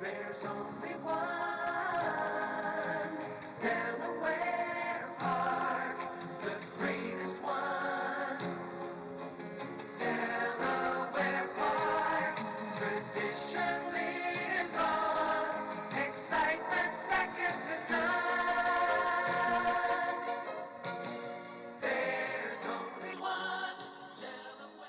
There's only one Delaware Park, the greatest one. Delaware Park, tradition lives on, excitement second to none. There's only one Delaware.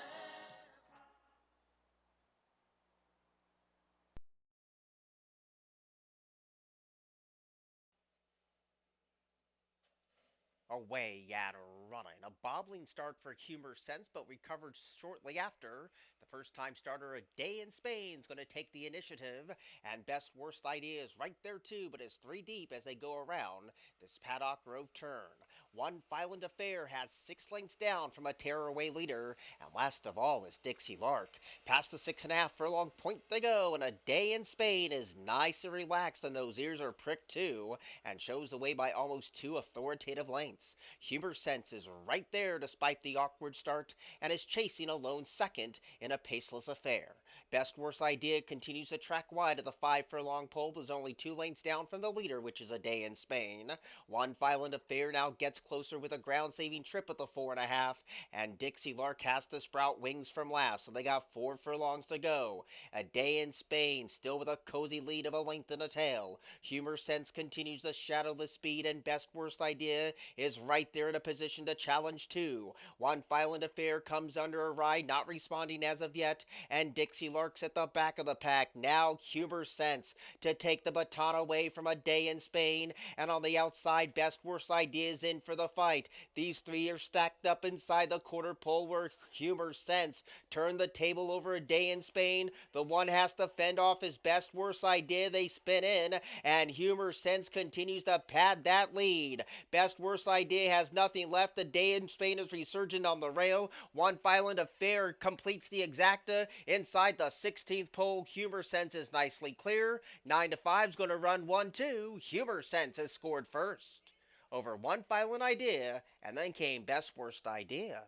Away and running. A bobbling start for Humor Sense, but recovered shortly after. The first time starter, A Day in Spain, is going to take the initiative. And Best Worst Idea is right there too, but is three deep as they go around this Paddock Grove turn. One Violent Affair has 6 lengths down from a tearaway leader. And last of all is Dixie Lark. Past the 6.5 furlong point they go, and A Day in Spain is nice and relaxed, and those ears are pricked too, and shows the way by almost 2 authoritative lengths. Humor Sense is right there despite the awkward start, and is chasing a lone second in a paceless affair. Best Worst Idea continues to track wide of the 5 furlong pole, but is only 2 lengths down from the leader, which is A Day in Spain. One Violent Affair now gets closer with a ground saving trip at the 4.5, and Dixie Lark has to sprout wings from last, so they got 4 furlongs to go. A Day in Spain still with a cozy lead of a length and a tail. Humor Sense continues the shadowless speed, and Best Worst Idea is right there in a position to challenge too. One Violent Affair comes under a ride, not responding as of yet, and Dixie Lark's at the back of the pack. Now Humor Sense to take the baton away from A Day in Spain, and on the outside, Best Worst Idea is in for the fight. These three are stacked up inside the quarter pole where Humor Sense turned the table over A Day in Spain. The one has to fend off his Best Worst Idea. They spin in, and Humor Sense continues to pad that lead. Best Worst Idea has nothing left. A Day in Spain is resurgent on the rail. One Violent Affair completes the exacta inside the 16th pole. Humor Sense is nicely clear. 9 to 5 is going to run 1-2. Humor Sense has scored first over One Violent Idea, and then came Best Worst Idea.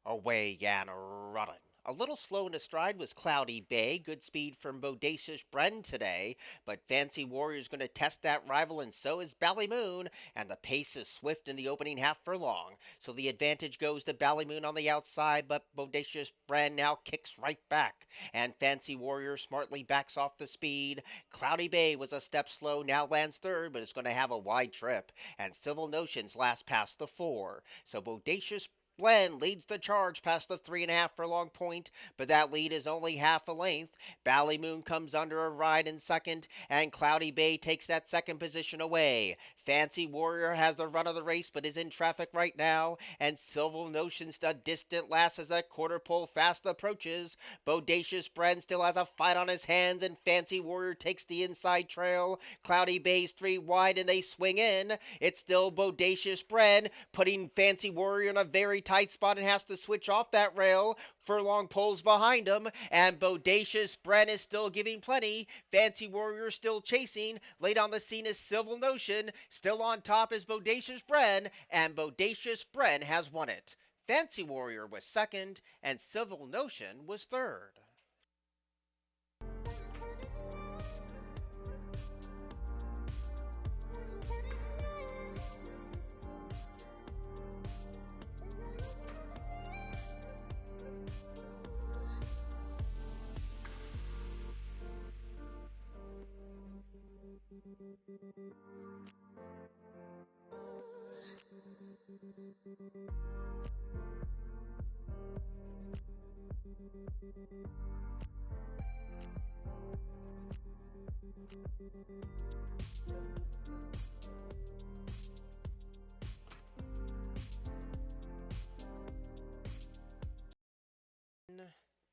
Away and running. A little slow in his stride was Cloudy Bay. Good speed from Bodacious Bren today, but Fancy Warrior's going to test that rival, and so is Ballymoon, and the pace is swift in the opening 1/2 furlong. So the advantage goes to Ballymoon on the outside, but Bodacious Bren now kicks right back, and Fancy Warrior smartly backs off the speed. Cloudy Bay was a step slow, now lands third, but is going to have a wide trip, and Civil Notions last past the 4. So Bodacious Glenn leads the charge past the 3.5 furlong point, but that lead is only half a length. Ballymoon comes under a ride in second, and Cloudy Bay takes that second position away. Fancy Warrior has the run of the race, but is in traffic right now, and Civil Notions the distant last as that quarter pole fast approaches. Bodacious Bren still has a fight on his hands, and Fancy Warrior takes the inside trail. Cloudy Bay's three wide, and they swing in. It's still Bodacious Bren, putting Fancy Warrior in a very tight spot and has to switch off that rail. Furlong poles behind him, and Bodacious Bren is still giving plenty. Fancy Warrior still chasing. Late on the scene is Civil Notion. Still on top is Bodacious Bren, and Bodacious Bren has won it. Fancy Warrior was second, and Civil Notion was third.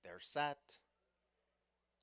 They're set.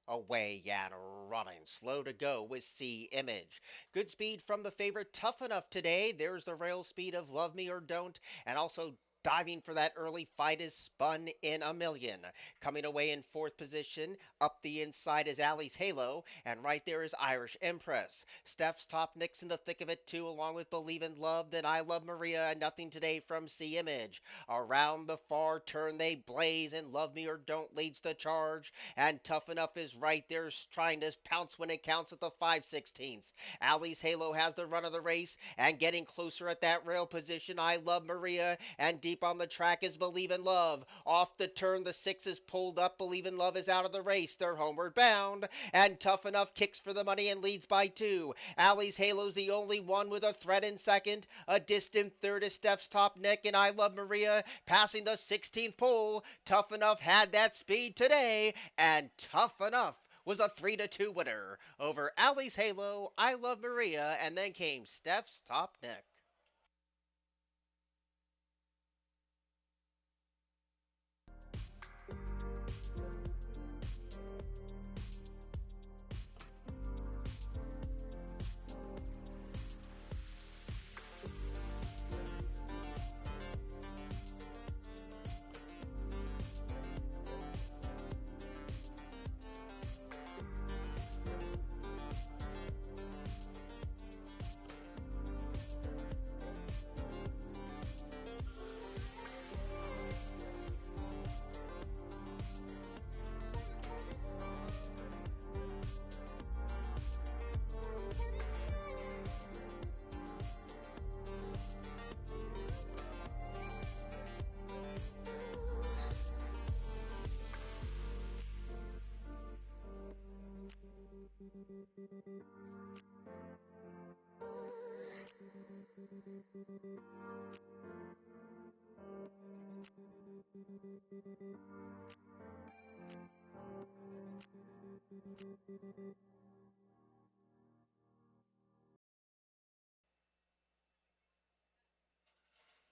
Away and running. Slow to go with C Image. Good speed from the favorite Tough Enough today. There's the rail speed of Love Me or Don't. And also diving for that early fight is Spun in a Million. Coming away in fourth position. Up the inside is Allie's Halo. And right there is Irish Empress. Steph's Top Nick's in the thick of it too, along with Believe in Love. Then I Love Maria and Nothing Today from C Image. Around the far turn they blaze, and Love Me or Don't leads the charge. And Tough Enough is right there trying to pounce when it counts at the 5/16. Allie's Halo has the run of the race and getting closer at that rail position. I Love Maria, and deep on the track is Believe in Love. Off the turn, the 6 is pulled up. Believe in Love is out of the race. They're homeward bound, and Tough Enough kicks for the money and leads by 2. Allie's Halo's the only one with a threat in second. A distant third is Steph's Top Nick, and I Love Maria passing the 16th pole. Tough Enough had that speed today, and Tough Enough was a 3-2 winner over Allie's Halo, I Love Maria, and then came Steph's Top Nick.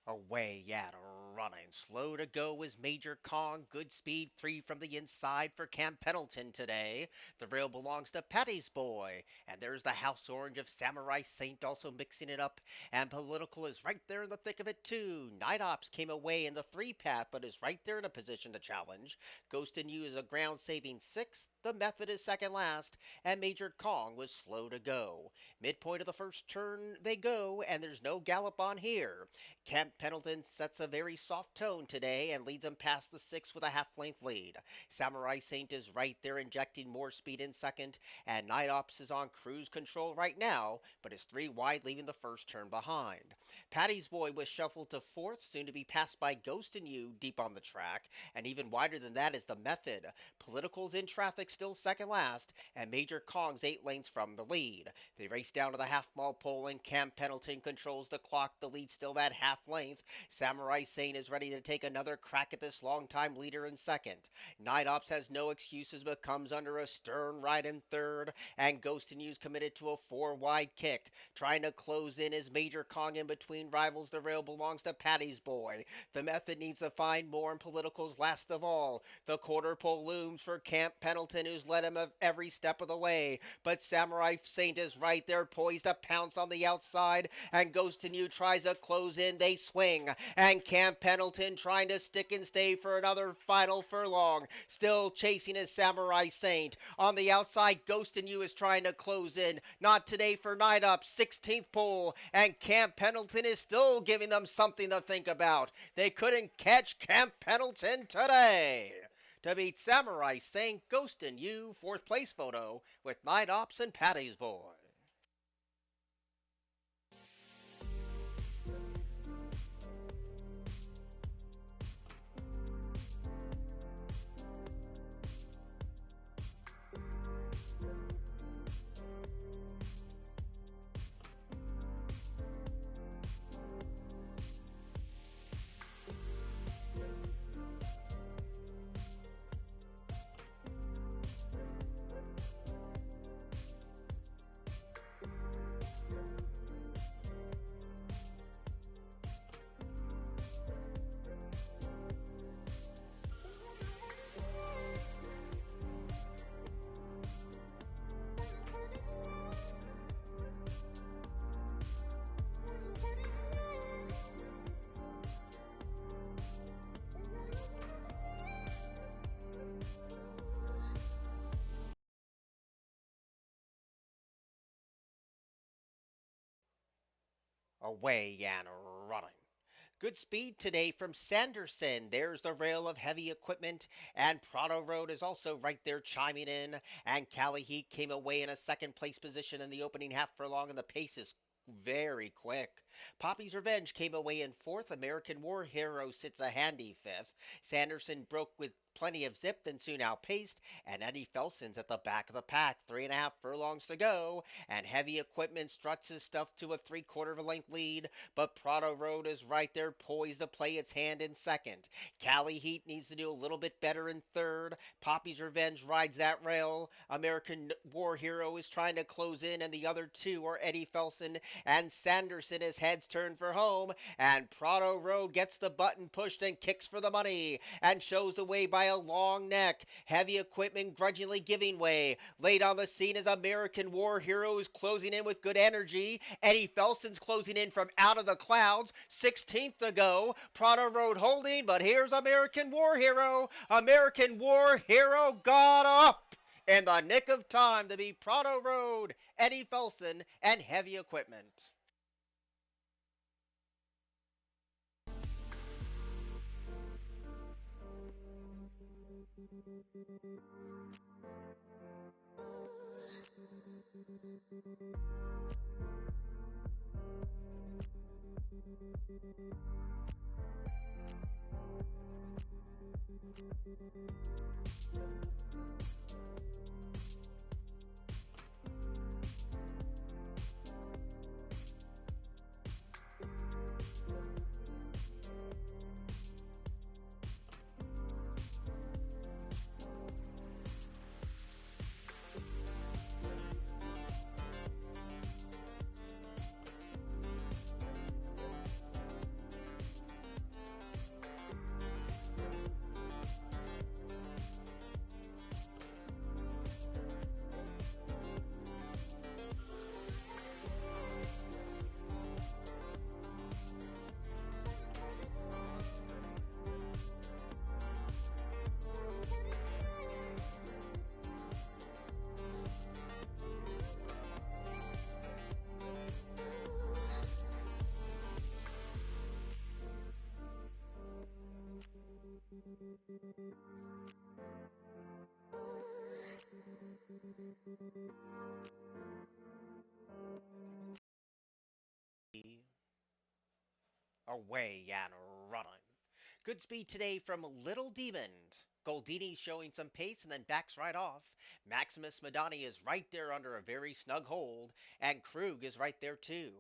Away at running. Slow to go is Major Kong. Good speed 3 from the inside for Cam Pendleton today. The rail belongs to Patty's Boy. And there's the House Orange of Samurai Saint also mixing it up. And Political is right there in the thick of it too. Night Ops came away in the 3 path but is right there in a position to challenge. Ghost in You is a ground saving 6th. The Method is second last. And Major Kong was slow to go. Midpoint of the first turn they go, and there's no gallop on here. Camp Pendleton sets a very soft tone today and leads him past the 6 with a half-length lead. Samurai Saint is right there injecting more speed in second, and Night Ops is on cruise control right now, but is 3 wide leaving the first turn behind. Patty's Boy was shuffled to 4th, soon to be passed by Ghost in You deep on the track, and even wider than that is the Method. Political's in traffic still second last, and Major Kong's 8 lengths from the lead. They race down to the half-mile pole, and Camp Pendleton controls the clock. The lead still that half length. Samurai Saint is ready to take another crack at this long-time leader in second. Night Ops has no excuses but comes under a stern ride in third, and Ghost in You's committed to a 4-wide kick. Trying to close in is Major Kong in between rivals. The rail belongs to Patty's Boy. The Method needs to find more, and Political's last of all. The quarter pole looms for Camp Pendleton, who's led him every step of the way, but Samurai Saint is right there poised to pounce on the outside, and Ghost in You tries to close in. They swing, and Camp Pendleton trying to stick and stay for another final furlong. Still chasing his Samurai Saint. On the outside, Ghost in You is trying to close in. Not today for Night Up, 16th pole, and Camp Pendleton is still giving them something to think about. They couldn't catch Camp Pendleton today. To beat Samurai Saint, Ghost in You, 4th place photo with Night Ops and Patty's Boy. away and running. Good speed today from Sanderson. There's the rail of heavy equipment, and Prado Road is also right there chiming in. And Cali Heat came away in a second place position in the opening half furlong, and the pace is very quick. Poppy's Revenge came away in fourth. American War Hero sits a handy fifth. Sanderson broke with plenty of zip, then soon outpaced, and Eddie Felson's at the back of the pack. 3.5 furlongs to go, and Heavy Equipment struts his stuff to a 3/4 of a length lead, but Prado Road is right there poised to play its hand in second. Cali Heat needs to do a little bit better in third. Poppy's Revenge rides that rail. American War Hero is trying to close in, and the other two are Eddie Felson and Sanderson as heads turn for home, and Prado Road gets the button pushed and kicks for the money, and shows the way by a long neck. Heavy Equipment grudgingly giving way. Late on the scene is American War Hero, is closing in with good energy. Eddie Felson's closing in from out of the clouds. 16th to go. Prado Road holding, but here's American War Hero. American War Hero got up in the nick of time to beat Prado Road, Eddie Felson, and Heavy Equipment. Away and running. Good speed today from Little Demon. Goldini showing some pace and then backs right off. Maximus Madani is right there under a very snug hold, and Krug is right there too.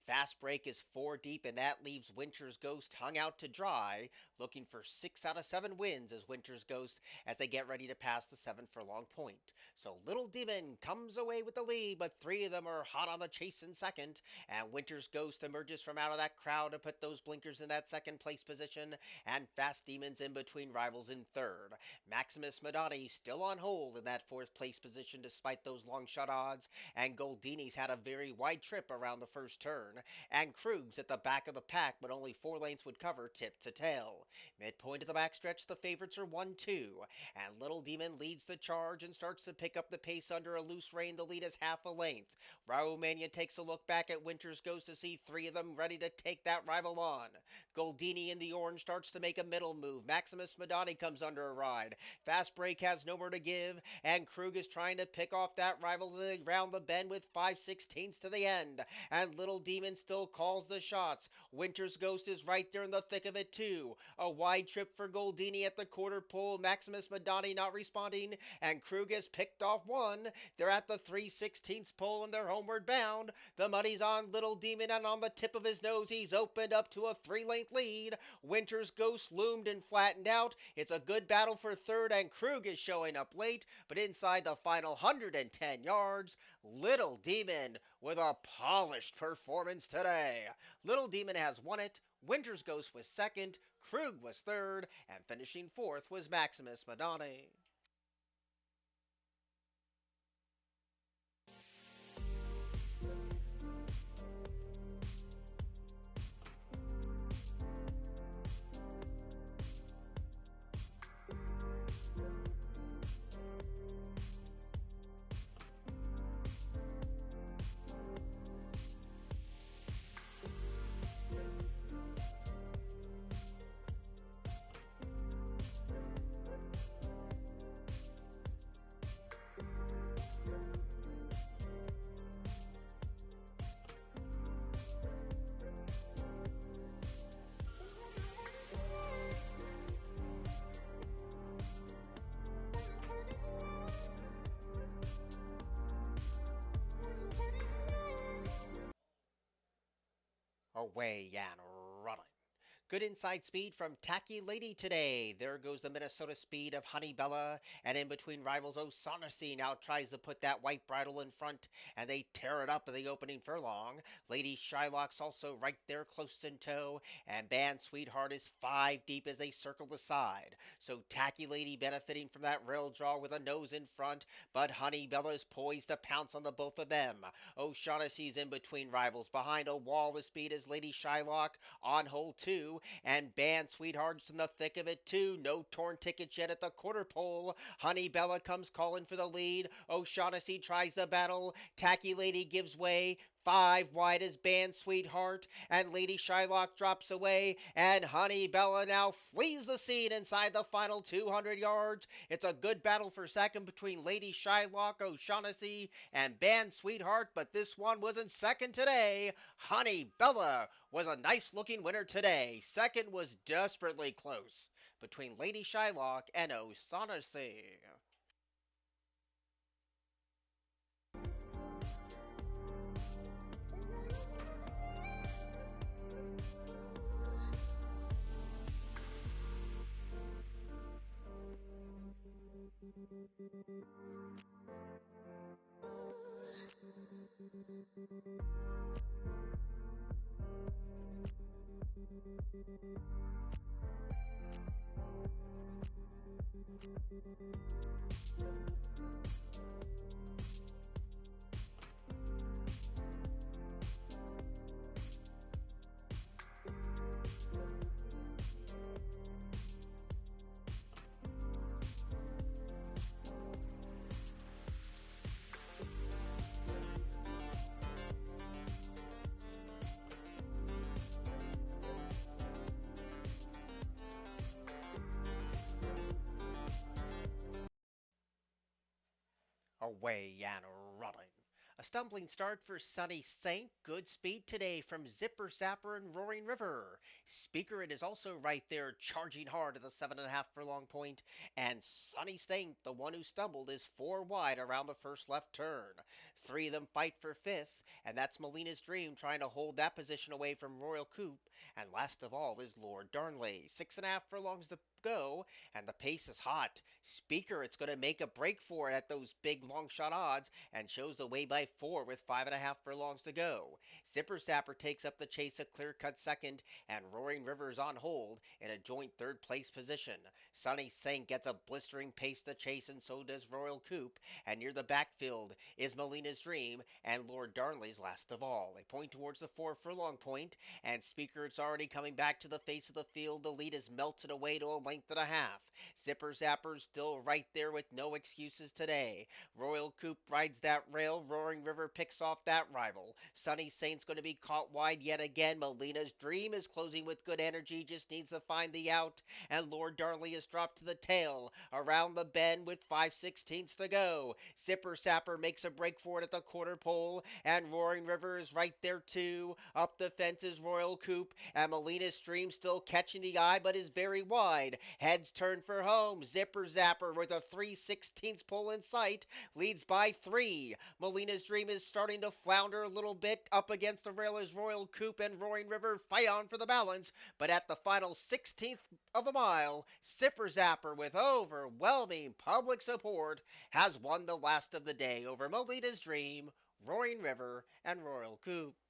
Fast Break is 4 deep, and that leaves Winter's Ghost hung out to dry, looking for 6 out of 7 wins as Winter's Ghost as they get ready to pass the 7 furlong point. So Little Demon comes away with the lead, but 3 of them are hot on the chase in second, and Winter's Ghost emerges from out of that crowd to put those blinkers in that second place position, and Fast Demons in between rivals in third. Maximus Madani still on hold in that 4th place position despite those long shot odds, and Goldini's had a very wide trip around the first turn, and Krug's at the back of the pack, but only 4 lengths would cover tip to tail. Midpoint of the backstretch, the favorites are 1-2, and Little Demon leads the charge and starts to pick up the pace under a loose rein. The lead is half a length. Raul Mania takes a look back at Winter's Ghost to see 3 of them ready to take that rival on. Goldini in the orange starts to make a middle move. Maximus Madani comes under a ride. Fast Break has nowhere to give, and Krug is trying to pick off that rival around the bend with 5/16 to the end, and Little Demon still calls the shots. Winter's Ghost is right there in the thick of it too. A wide trip for Goldini at the quarter pole. Maximus Madani not responding, and Krug has picked off one. They're at the 3/16 pole and they're homeward bound. The money's on Little Demon, and on the tip of his nose he's opened up to a 3-length lead. Winter's Ghost loomed and flattened out. It's a good battle for third, and Krug is showing up late, but inside the final 110 yards, Little Demon with a polished performance today. Little Demon has won it. Winter's Ghost was second, Krug was third, and finishing fourth was Maximus Madani. Away and running. Good inside speed from Tacky Lady today. There goes the Minnesota speed of Honey Bella. And in between rivals, O'Shaughnessy now tries to put that white bridle in front. And they tear it up in the opening furlong. Lady Shylock's also right there close in tow. And Band Sweetheart is 5 deep as they circle the side. So Tacky Lady benefiting from that rail draw with a nose in front. But Honey Bella is poised to pounce on the both of them. O'Shaughnessy's in between rivals. Behind a wall of speed is Lady Shylock on hole 2. And Band Sweetheart's in the thick of it too. No torn tickets yet at the quarter pole. Honey Bella comes calling for the lead. O'Shaughnessy tries the battle. Tacky Lady gives way. 5 wide is Band Sweetheart, and Lady Shylock drops away, and Honey Bella now flees the scene inside the final 200 yards. It's a good battle for second between Lady Shylock, O'Shaughnessy, and Band Sweetheart, but this one wasn't second today. Honey Bella was a nice looking winner today. Second was desperately close between Lady Shylock and O'Shaughnessy. Away and running. A stumbling start for Sunny Saint. Good speed today from Zipper Zapper and Roaring River. Speaker It is also right there charging hard at the 7.5 furlong point. And Sunny Saint, the one who stumbled, is 4 wide around the first left turn. 3 of them fight for fifth, and that's Melina's Dream trying to hold that position away from Royal Coupe. And last of all is Lord Darnley. 6.5 furlongs to go, and the pace is hot. Speaker It's going to make a break for it at those big long shot odds and shows the way by 4 with 5.5 furlongs to go. Zipper Zapper takes up the chase a clear cut second, and Roaring River is on hold in a joint third place position. Sunny Saint gets a blistering pace to chase, and so does Royal Coupe. And near the backfield is Melina's Dream and Lord Darnley's last of all. They point towards the 4 furlong point, and Speaker It's already coming back to the face of the field. The lead is melted away to a length and a half. Zipper Zapper's still right there with no excuses today. Royal Coupe rides that rail. Roaring River picks off that rival. Sunny Saint's going to be caught wide yet again. Melina's Dream is closing with good energy, just needs to find the out. And Lord Darnley is dropped to the tail around the bend with 5/16 to go. Zipper Zapper makes a break for it at the quarter pole, and Roaring River is right there too. Up the fence is Royal Coupe, and Melina's Dream still catching the eye but is very wide. Heads turn for home. Zipper Zapper with a 3/16 pull in sight leads by 3. Melina's Dream is starting to flounder a little bit. Up against the rail is Royal Coupe, and Roaring River fight on for the balance. But at the final 16th of a mile, Zipper Zapper, with overwhelming public support, has won the last of the day over Melina's Dream, Roaring River, and Royal Coupe.